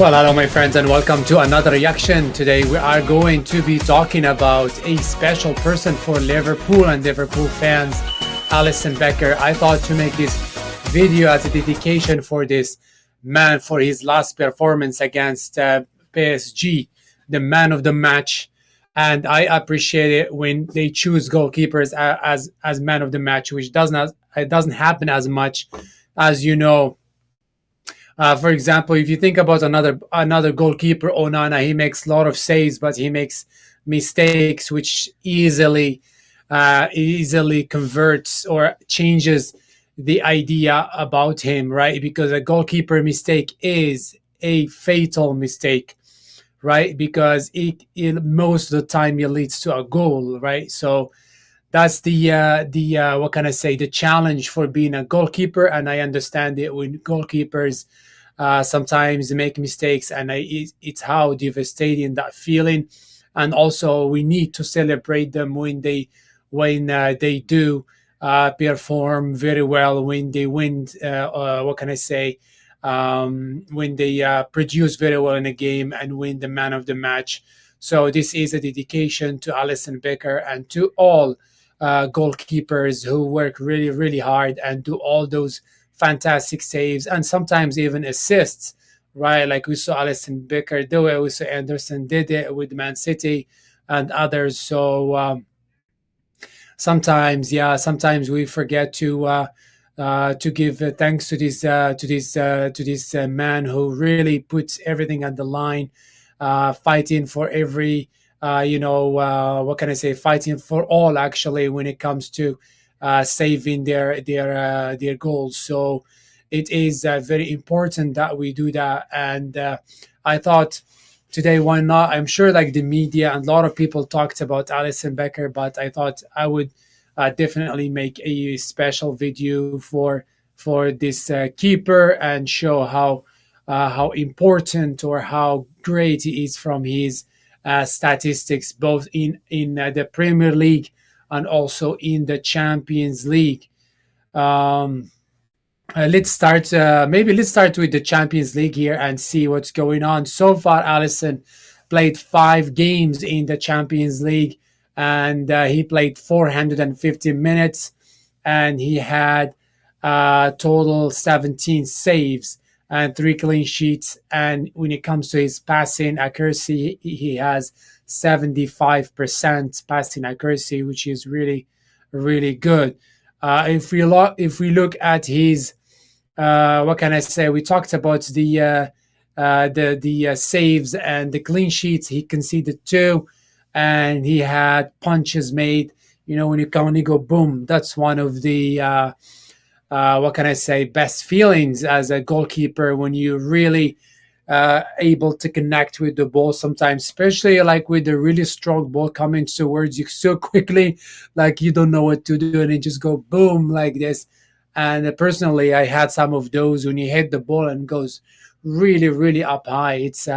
Well, hello, my friends, and welcome to another reaction. Today, we are going to be talking about a special person for Liverpool and Liverpool fans, Alisson Becker. I thought to make this video as a dedication for this man for his last performance against PSG, the man of the match. And I appreciate it when they choose goalkeepers as man of the match, which doesn't happen as much as you know. For example, if you think about another goalkeeper, Onana, he makes a lot of saves, but he makes mistakes, which easily converts or changes the idea about him, right? Because a goalkeeper mistake is a fatal mistake, right? Because it most of the time it leads to a goal, right? So that's the what can I say, the challenge for being a goalkeeper. And I understand it when goalkeepers sometimes make mistakes, and it's how devastating that feeling. And also, we need to celebrate them when they do perform very well, when they win. What can I say? When they produce very well in a game and win the man of the match. So this is a dedication to Alisson Becker and to all goalkeepers who work really, really hard and do all those fantastic saves and sometimes even assists, right? Like we saw Alisson Becker do it, we saw Anderson did it with Man City and others. So sometimes we forget to give thanks to this man who really puts everything on the line, fighting for every what can I say, fighting for all actually when it comes to saving their goals. So it is very important that we do that. And I thought today, why not? I'm sure like the media and a lot of people talked about Alisson Becker, but I thought I would definitely make a special video for this keeper and show how important or how great he is from his statistics, both in the Premier League and also in the Champions League. Um, let's start with the Champions League here and see what's going on. So far, Allison played 5 games in the Champions League, and he played 450 minutes, and he had total 17 saves and 3 clean sheets. And when it comes to his passing accuracy, he has 75% passing accuracy, which is really, really good. If we look at his what can I say? We talked about the saves and the clean sheets. He conceded 2, and he had punches made. You know, when you go boom, that's one of the what can I say, best feelings as a goalkeeper when you really able to connect with the ball sometimes, especially like with the really strong ball coming towards you so quickly, like you don't know what to do, and it just go boom like this. And personally, I had some of those when you hit the ball and goes really, really up high. It's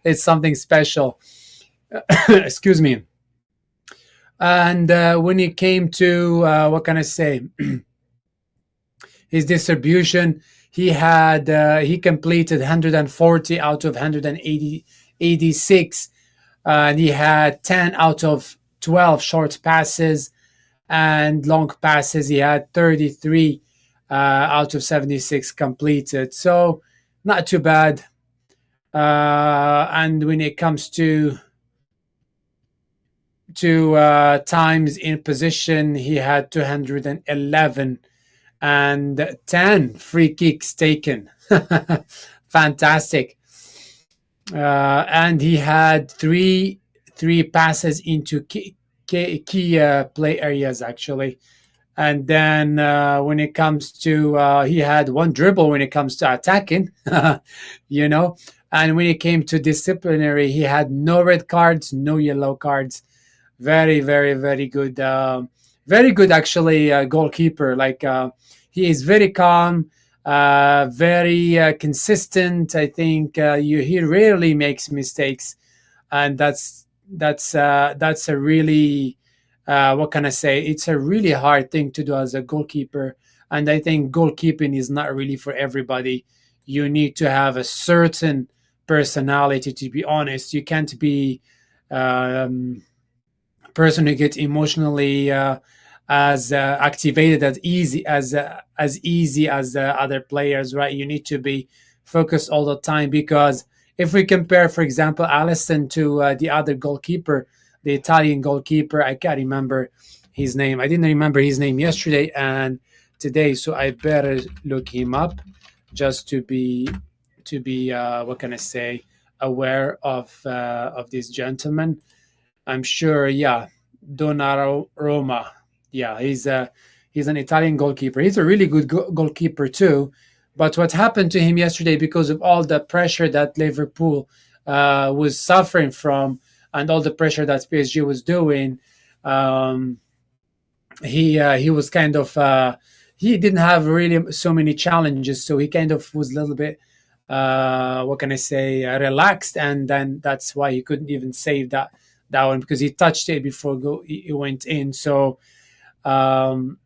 it's something special. Excuse me. And when it came to what can I say, his distribution, he completed 140 out of 186, and he had 10 out of 12 short passes, and long passes he had 33 out of 76 completed. So not too bad. And when it comes to times in position, he had 211 and 10 free kicks taken. Fantastic. And he had three passes into key play areas actually. And then when it comes to he had one dribble when it comes to attacking, you know. And when it came to disciplinary, he had no red cards, no yellow cards. Very, very, very good. Very good actually goalkeeper. Like he is very calm, very consistent. I think he rarely makes mistakes, and that's a really what can I say? It's a really hard thing to do as a goalkeeper, and I think goalkeeping is not really for everybody. you need to have a certain personality. To be honest, you can't be um, a person who gets emotionally as activated as easy as the other players, right? You need to be focused all the time, because if we compare, for example, Alisson to the other goalkeeper, the Italian goalkeeper, I can't remember his name. I didn't remember his name yesterday and today, so I better look him up just to be what can I say, aware of this gentleman. I'm sure, yeah, Donnarumma. Yeah, he's an Italian goalkeeper. He's a really good goalkeeper too. But what happened to him yesterday, because of all the pressure that Liverpool was suffering from, and all the pressure that PSG was doing, um, he was kind of he didn't have really so many challenges, so he kind of was a little bit what can I say, relaxed, and then that's why he couldn't even save that one, because he touched it before it went in. So um,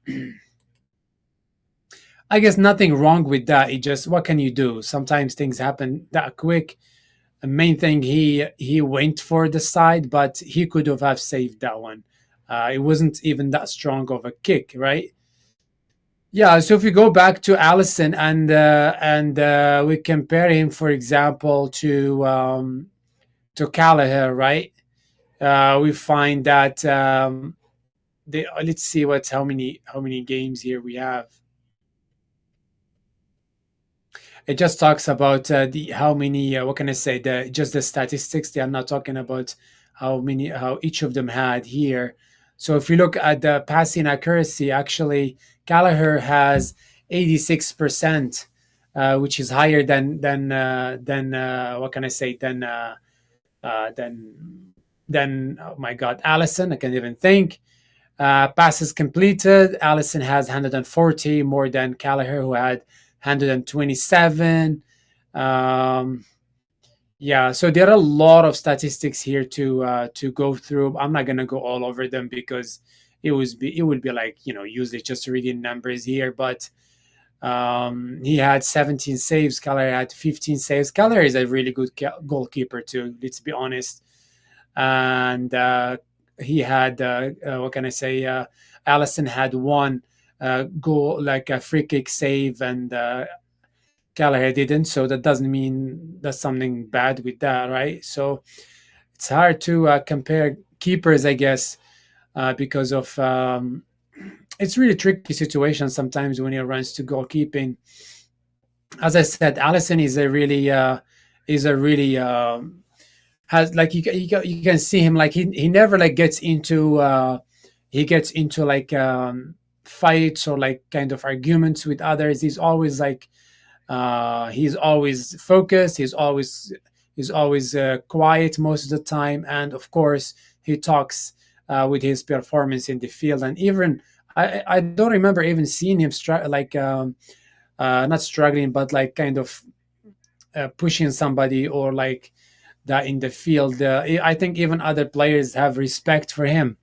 I guess nothing wrong with that. It just, what can you do? Sometimes things happen that quick. The main thing, he went for the side, but he could have saved that one. It wasn't even that strong of a kick, right? Yeah, so if we go back to Allison and we compare him, for example, to Callagher, right? We find that let's see what's how many games here we have. It just talks about the how many what can I say, the just the statistics. They are not talking about how each of them had here. So if you look at the passing accuracy, actually Gallagher has 86%, which is higher than what can I say, uh, than than oh my god, Allison. I can't even think. Passes completed, Allison has 140 more than Callagher, who had 127. Um, yeah, so there are a lot of statistics here to go through. I'm not gonna go all over them because it would be like, usually just reading numbers here. But he had 17 saves. Callagher had 15 saves. Callagher is a really good goalkeeper too. Let's be honest. And he had what can I say? Allison had one goal, like a free kick save, and Gallagher didn't. So that doesn't mean there's something bad with that, right? So it's hard to compare keepers, I guess, because of it's really tricky situation sometimes when it runs to goalkeeping. As I said, Allison is a really has, like, you can see him, like he never like gets into like fights or like kind of arguments with others. He's always like he's always focused. He's always quiet most of the time, and of course he talks with his performance in the field. And even I don't remember even seeing him not struggling, but like kind of pushing somebody or like that in the field. I think even other players have respect for him.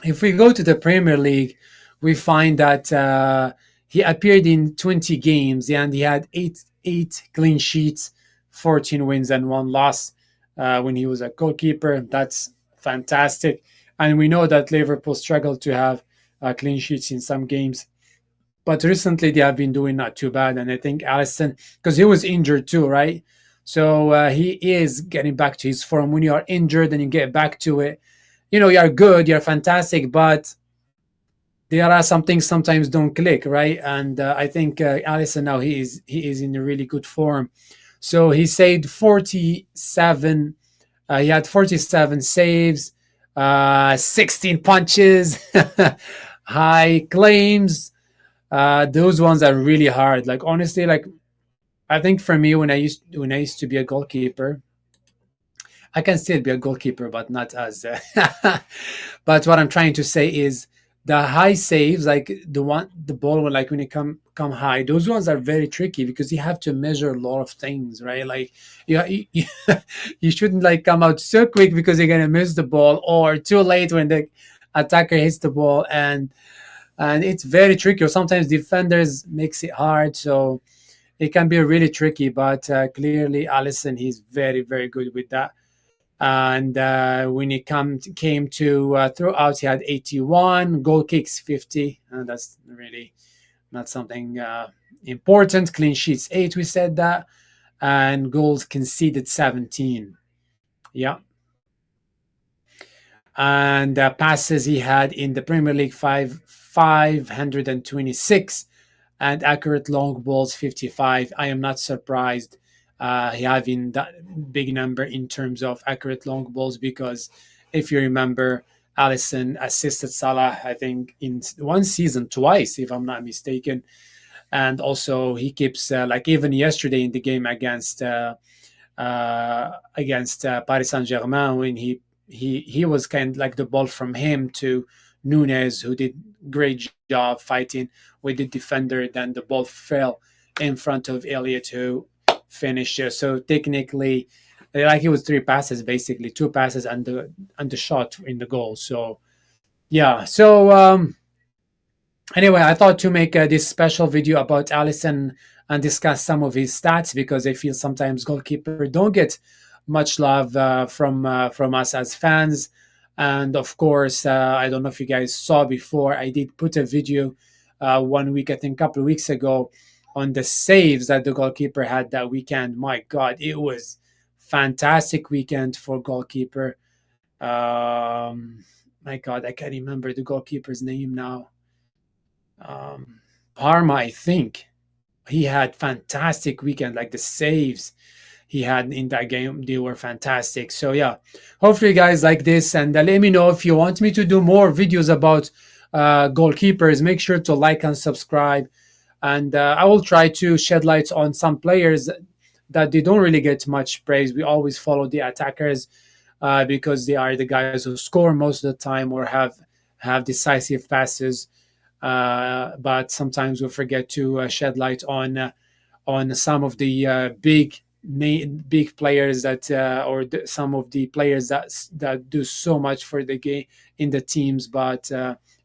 If we go to the Premier League, we find that he appeared in 20 games and he had eight clean sheets, 14 wins and one loss when he was a goalkeeper. That's fantastic. And we know that Liverpool struggled to have clean sheets in some games. But recently they have been doing not too bad. And I think Alisson, because he was injured too, right? So he is getting back to his form. When you are injured and you get back to it, you're good, you're fantastic, but there are some things sometimes don't click, right? And I think Alisson now he is in a really good form. So he saved 47. He had 47 saves, 16 punches, high claims. Those ones are really hard. Like, honestly, like, I think for me, when I used to be a goalkeeper, I can still be a goalkeeper, but not as. But what I'm trying to say is the high saves, like the ball will, like when it come high, those ones are very tricky because you have to measure a lot of things, right? Like you you shouldn't like come out so quick because you're gonna miss the ball, or too late when the attacker hits the ball, and it's very tricky. Or sometimes defenders makes it hard. So it can be really tricky. But clearly, Alisson, he's very, very good with that. And when he came to throughout, he had 81 goal kicks, 50. And that's really not something important. Clean sheets, 8. We said that, and goals conceded, 17. Yeah, and passes he had in the Premier League 526, and accurate long balls 55. I am not surprised he having that big number in terms of accurate long balls, because if you remember, Allison assisted Salah, I think, in one season twice, if I'm not mistaken. And also he keeps like even yesterday in the game against Paris Saint Germain, when he was kind of like the ball from him to Nunes, who did great job fighting with the defender. Then the ball fell in front of Elliott, who finished it. So technically, like it was three passes, basically two passes and the shot in the goal. So yeah. So anyway, I thought to make this special video about Alisson and discuss some of his stats, because I feel sometimes goalkeeper don't get much love from us as fans. And of course, I don't know if you guys saw before, I did put a video one week, I think a couple of weeks ago, on the saves that the goalkeeper had that weekend. My God, it was fantastic weekend for goalkeeper. My God, I can't remember the goalkeeper's name now. Parma, I think. He had fantastic weekend. Like the saves he had in that game, they were fantastic. So yeah, hopefully you guys like this, and let me know if you want me to do more videos about goalkeepers. Make sure to like and subscribe, and I will try to shed light on some players that they don't really get much praise. We always follow the attackers because they are the guys who score most of the time or have decisive passes. But sometimes we forget to shed light on some of the big players that some of the players that do so much for the game in the teams. But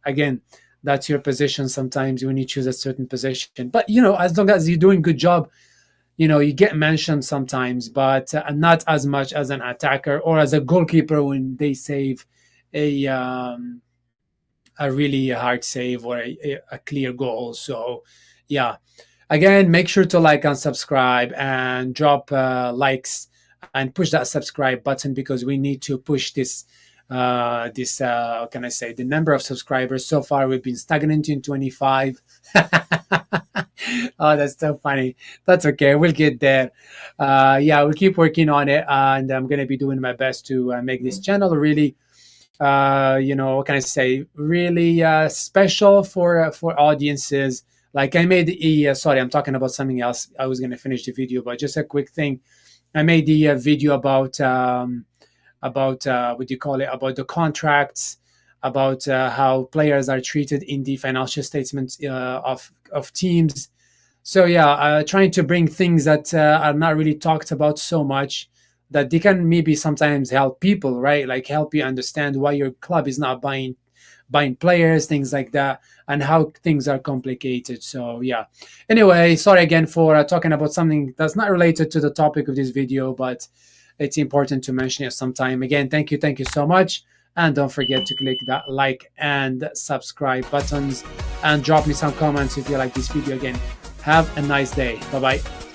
again, that's your position sometimes when you choose a certain position. But as long as you're doing good job, you get mentioned sometimes, but not as much as an attacker or as a goalkeeper when they save a really hard save or a clear goal. So yeah, again, make sure to like and subscribe and drop likes and push that subscribe button, because we need to push this how can I say, the number of subscribers. So far we've been stagnant in 25. Oh, that's so funny. That's okay, we'll get there. Yeah, we'll keep working on it, and I'm gonna be doing my best to make this channel really what can I say, really special for audiences. Like I made sorry, I'm talking about something else. I was going to finish the video, but just a quick thing. I made the video about what do you call it, about the contracts, about how players are treated in the financial statements of teams. So yeah, trying to bring things that are not really talked about so much, that they can maybe sometimes help people, right? Like help you understand why your club is not buying players, things like that, and how things are complicated. So yeah. Anyway, sorry again for talking about something that's not related to the topic of this video, but it's important to mention it sometime. Again, thank you so much. And don't forget to click that like and subscribe buttons, and drop me some comments if you like this video. Again, have a nice day. Bye bye.